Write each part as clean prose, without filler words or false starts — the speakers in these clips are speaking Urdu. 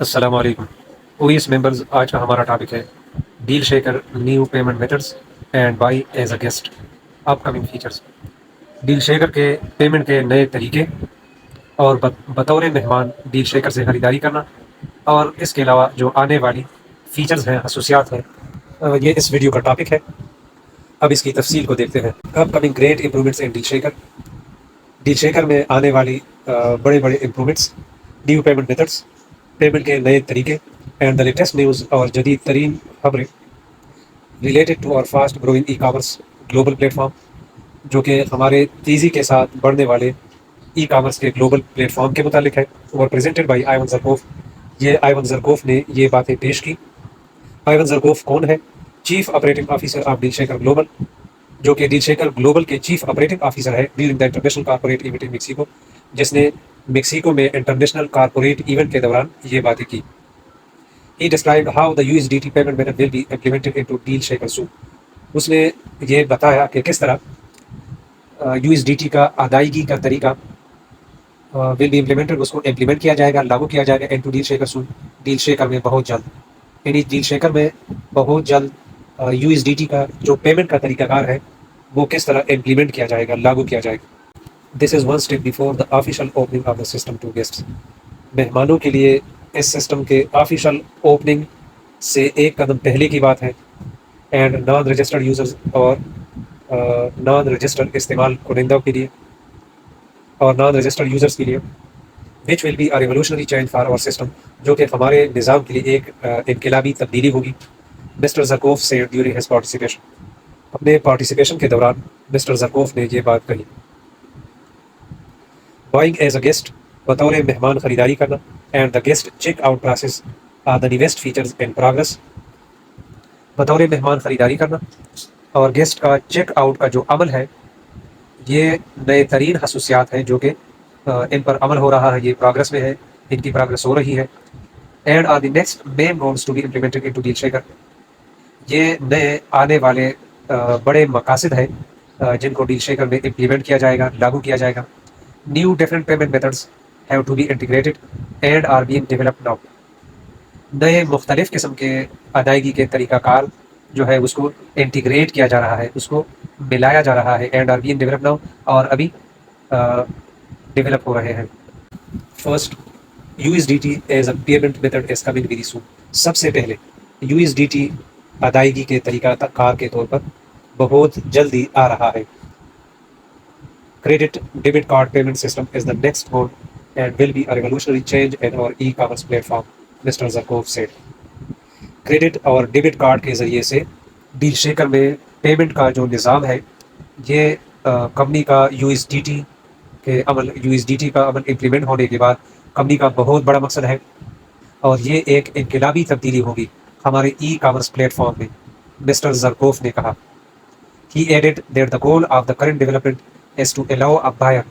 السلام علیکم اویس ممبرز، آج کا ہمارا ٹاپک ہے Deal Shaker new payment methods and buy as a guest upcoming features. Deal Shaker کے پیمنٹ کے نئے طریقے اور بطور مہمان ڈیل شیکر سے خریداری کرنا، اور اس کے علاوہ جو آنے والی فیچرز ہیں، خصوصیات ہیں، یہ اس ویڈیو کا ٹاپک ہے۔ اب اس کی تفصیل کو دیکھتے ہیں۔ اپ کمنگ گریٹ امپرومنٹس ان ڈیل شیکر۔ ڈیل شیکر میں آنے والی بڑے improvements, new payment methods, payment کے نئے طریقے اینڈ دا لیٹسٹ نیوز اور جدید ترین خبریں ریلیٹڈ ٹو اور fast growing e commerce global plate form, جو کہ ہمارے تیزی کے ساتھ بڑھنے والے ای کامرس کے گلوبل پلیٹ فارم کے متعلق ہے، اور پریزنٹڈ بائی ایون زرکوف۔ یہ ایون زرکوف نے یہ باتیں پیش کی۔ ایون زرکوف کون ہے؟ Chief operating officer of Deal Shaker global, جو کہ ڈیل شیکر گلوبل کے چیف آپریٹنگ آفیسر ہے during the international corporate event in Mexico, جس نے میکسیکو میں انٹرنیشنل کارپوریٹ ایونٹ کے دوران یہ باتیں کی۔ He described how the USDT payment method will be implemented into Deal Shaker soon۔ اس نے یہ بتایا کہ کس طرح USDT کا ادائیگی کا طریقہ will be implemented، اس کو امپلیمنٹ کیا جائے گا، لاگو کیا جائے گا into Deal Shaker soon، Deal Shaker میں بہت جلد، یعنی ڈیل شیکر میں بہت جلد USDT کا جو پیمنٹ کا طریقہ کار ہے وہ کس طرح امپلیمنٹ کیا جائے گا، لاگو کیا جائے گا۔ This is one step before the official opening of the system to guests۔ مہمانوں کے لیے اس سسٹم کے آفیشل اوپننگ سے ایک قدم پہلے کی بات ہے، اینڈ نان رجسٹرڈ یوزرز اور نان رجسٹرڈ استعمال کنندوں کے لیے اور نان رجسٹرڈ یوزرز کے لیے، which will be a revolutionary change for our system، جو کہ ہمارے نظام کے لیے ایک انقلابی تبدیلی ہوگی۔ Mister Zarkov said during his participation، اپنے پارٹیسپیشن کے دوران مسٹر زرکوف نے یہ بات کہی۔ buying as a guest، بطور مہمان خریداری کرنا، and the guest check out process are the newest features in progress. بطور مہمان خریداری کرنا اور گیسٹ کا چیک آؤٹ کا جو عمل ہے، یہ نئے ترین خصوصیات ہیں جو کہ ان پر عمل ہو رہا ہے، یہ پروگرس میں ہے، ان کی پروگرس ہو رہی ہے۔ And are the next main goals to be implemented into Deal Shaker. یہ نئے آنے والے بڑے مقاصد ہیں جن کو ڈیل شیکر میں امپلیمنٹ کیا جائے گا، لاگو کیا جائے گا۔ New different payment methods have to be integrated and are being developed now. نئے مختلف قسم کے ادائیگی کے طریقہ کار جو ہے اس کو انٹیگریٹ کیا جا رہا ہے، اس کو ملایا جا رہا ہے، and are being developed now, اور ابھی ڈیولپ ہو رہے ہیں۔ First, USDT as a payment method is coming very soon. سب سے پہلے USDT ادائیگی کے طریقہ کار کے طور پر بہت جلدی آ رہا ہے۔ Credit debit card payment system is the next goal and will be a revolutionary change in our e-commerce platform، mister Zarkov said۔ Credit اور ڈیبٹ کارڈ کے ذریعے سے ڈیل شیکر میں پیمنٹ کا جو نظام ہے، یہ کمپنی کا USDT کا عمل امپلیمنٹ ہونے کے بعد کمپنی کا بہت بڑا مقصد ہے، اور یہ ایک انقلابی تبدیلی ہوگی ہمارے ای کامرس پلیٹ فارم میں، مسٹر زرکوف نے کہا۔ He added that the goal of the current development is to allow a buyer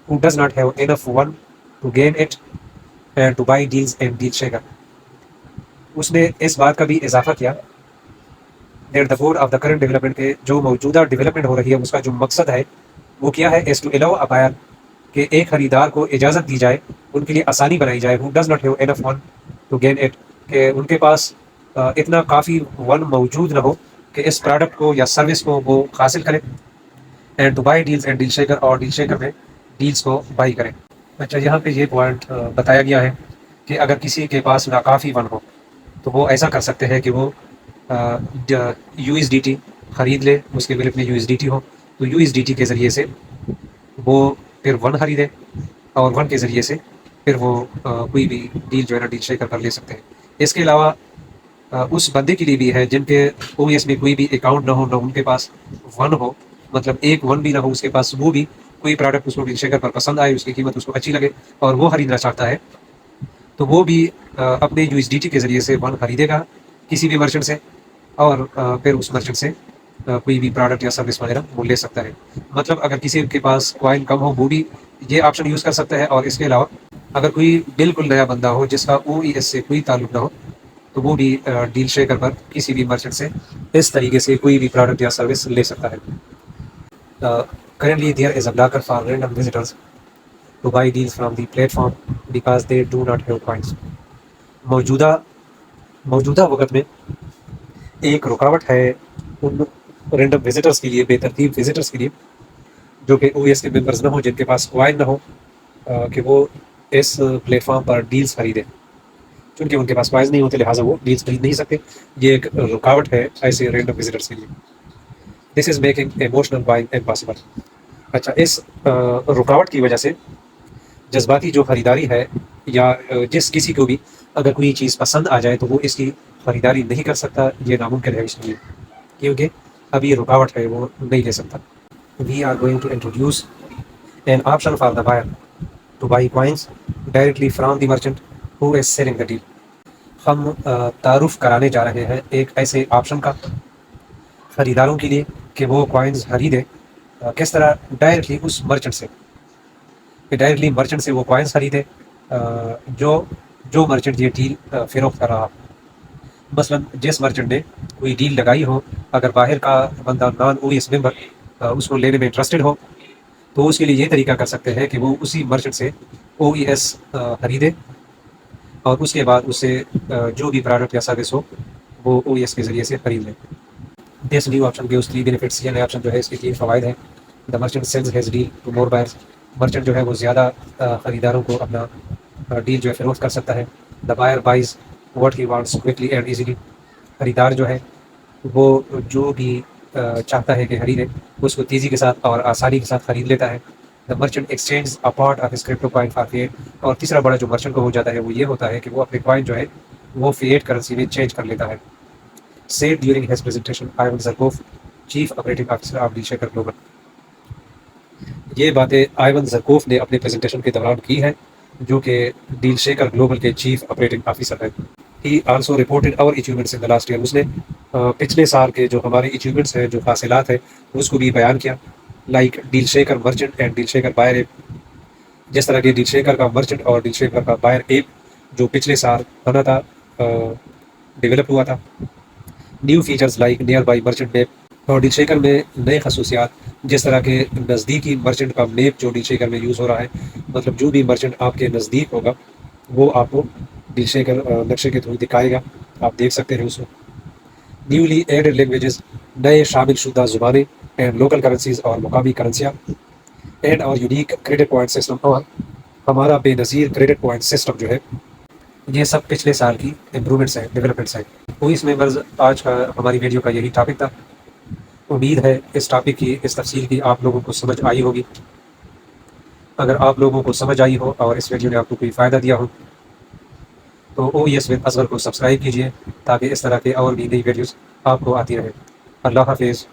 who does not have enough one to gain it and to buy deals in Deal Shaker۔ اس نے اس بات کا بھی اضافہ کیا that the goal of the current development، کے جو موجودہ ڈیولپمنٹ ہو رہی ہے اس کا جو مقصد ہے وہ کیا ہے، is to allow a buyer، کہ ایک خریدار کو اجازت دی جائے، ان کے لیے آسانی بنائی جائے، who does not have enough one to gain it، کہ ان کے پاس اتنا کافی ون موجود نہ ہو کہ اس پروڈکٹ کو یا سروس کو وہ حاصل کرے، and to buy deals in Deal Shaker، اور ڈیل شیکر میں ڈیلز کو بائی کریں۔ اچھا، یہاں پہ یہ پوائنٹ بتایا گیا ہے کہ اگر کسی کے پاس ناکافی ون ہو تو وہ ایسا کر سکتے ہیں کہ وہ USDT خرید لے، اس کے گروپ میں USDT ہو تو USDT کے ذریعے سے وہ پھر ون خریدے، اور ون کے ذریعے سے پھر وہ کوئی بھی ڈیل جو ہے نا ڈیل شیکر کر لے سکتے ہیں۔ اس کے علاوہ اس بندے کے لیے بھی ہے جن کے OES میں کوئی بھی اکاؤنٹ نہ ہو، نہ ان کے پاس ون ہو، مطلب ایک ون بھی نہ ہو اس کے پاس، وہ بھی کوئی پروڈکٹ اس کو ڈیل شیکر پر پسند آئے، اس کی قیمت اس کو اچھی لگے اور وہ خریدنا چاہتا ہے، تو وہ بھی اپنے USDT کے ذریعے سے ون خریدے گا کسی بھی مرچنٹ سے، اور پھر اس مرچنٹ سے کوئی بھی پروڈکٹ یا سروس وغیرہ وہ لے سکتا ہے۔ مطلب اگر کسی کے پاس کوائن کم ہو وہ بھی یہ آپشن یوز کر سکتا ہے، اور اس کے علاوہ اگر کوئی بالکل نیا بندہ ہو جس کا OES سے کوئی تعلق نہ ہو تو وہ بھی ڈیل شیکر پر کسی بھی مرچنٹ سے اس طریقے سے کوئی بھی پروڈکٹ یا سروس لے سکتا ہے۔ Currently there is a blocker for random visitors to buy deals from the platform because they do not have coins۔ موجودہ موجودہ وقت میں ایک رکاوٹ ہے ان رینڈم وزٹرز کے لیے، بے ترتیب وزٹرز کے لیے، جو کہ او ایس کے ممبرز نہ ہوں، جن کے پاس کوائن نہ ہو کہ وہ اس پلیٹ فارم پر ڈیلز خریدیں. چونکہ ان کے پاس کوائنز نہیں ہوتے، لہٰذا وہ ڈیلز خرید نہیں سکتے. یہ ایک رکاوٹ ہے ایسے رینڈم وزٹرز کے لیے. This is making emotional buying impossible. اچھا، اس رکاوٹ کی وجہ سے جذباتی جو خریداری ہے، یا جس کسی کو بھی اگر کوئی چیز پسند آ جائے تو وہ اس کی خریداری نہیں کر سکتا. یہ ناممکن ہے اس لیے، کیونکہ اب یہ رکاوٹ ہے، وہ نہیں لے سکتا. We are going to introduce an option for the buyer to buy coins directly from the merchant who is selling the deal. ہم تعارف کرانے جا رہے ہیں ایک ایسے آپشن کا خریداروں کے لیے کہ وہ کوائنز خریدیں. کس طرح؟ ڈائریکٹلی اس مرچنٹ سے، کہ ڈائریکٹلی مرچنٹ سے وہ کوائنز خریدے جو مرچنٹ یہ ڈیل فروخت کر رہا. مثلا جس مرچنٹ نے کوئی ڈیل لگائی ہو، اگر باہر کا بندہ نان او ایس ممبر اس کو لینے میں انٹرسٹڈ ہو، تو اس کے لیے یہ طریقہ کر سکتے ہیں کہ وہ اسی مرچنٹ سے او ای ایس خریدے، اور اس کے بعد اس سے جو بھی پروڈکٹ یا سروس ہو وہ او ای ایس کے ذریعے سے خرید لیں. دس نیو آپشن کے اس 3 بینیفٹس. یہ نیا آپشن جو ہے اس کے 3 فوائد ہیں. The merchant sells his deal to more buyers. Merchant جو ہے وہ زیادہ خریداروں کو اپنا ڈیل جو ہے فروخت کر سکتا ہے. The buyer buys what he wants quickly and easily. خریدار جو ہے وہ جو بھی چاہتا ہے کہ خریدے اس کو تیزی کے ساتھ اور آسانی کے ساتھ خرید لیتا ہے. The merchant exchange a part of his crypto coin for fiat. اور تیسرا بڑا جو مرچنٹ کو ہو جاتا ہے وہ یہ ہوتا ہے کہ وہ اپنے کوائن جو ہے وہ فیٹ کرنسی میں چینج کر لیتا ہے. said during his presentation Ivan Zarkov, chief operating officer of Deal Shaker global. یہ باتیں آئیون زرکوف نے اپنے پریزنٹیشن کے دوران کی ہیں، جو کہ ڈیل شیکر گلوبل کے چیف آپریٹنگ آفیسر ہیں. He also reported our achievements in the last year. اس نے پچھلے سال کے جو ہمارے اچیومنٹس ہیں، جو حاصلات ہیں، اس کو بھی بیان کیا. Like Deal Shaker merchant and Deal Shaker buyer app. جس طرح کہ ڈیل شیکر کا مرچنٹ اور ڈیل شیکر کا بائر ایپ جو پچھلے سال بنا تھا، ڈیولپ ہوا تھا. New features like near by merchant map. اور ڈیل شیکر میں نئے خصوصیات، جس طرح کے نزدیکی مرچنٹ کا میپ جو ڈیل شیکر میں یوز ہو رہا ہے. مطلب جو بھی مرچنٹ آپ کے نزدیک ہوگا وہ آپ کو ڈیل شیکر نقشے کے تھرو دکھائے گا، آپ دیکھ سکتے ہیں اس کو. نیولی ایڈڈ لینگویجز، نئے شامل شدہ زبانیں اینڈ لوکل کرنسیز اور مقامی کرنسیاں. اینڈ اور یونیک کریڈٹ پوائنٹ سسٹم. اور ہمارا بے نظیر کریڈٹ پوائنٹ سسٹم جو ہے، یہ سب پچھلے سال کی امپرومنٹس ہیں، ڈیولپمنٹس ہیں. اس ممبرز، آج کا ہماری ویڈیو کا یہی ٹاپک تھا. امید ہے اس ٹاپک کی، اس تفصیل کی آپ لوگوں کو سمجھ آئی ہوگی. اگر آپ لوگوں کو سمجھ آئی ہو اور اس ویڈیو نے آپ کو کوئی فائدہ دیا ہو تو او ایس ود اصغر کو سبسکرائب کیجیے، تاکہ اس طرح کے اور بھی نئی ویڈیوز آپ کو آتی رہیں. اللہ حافظ.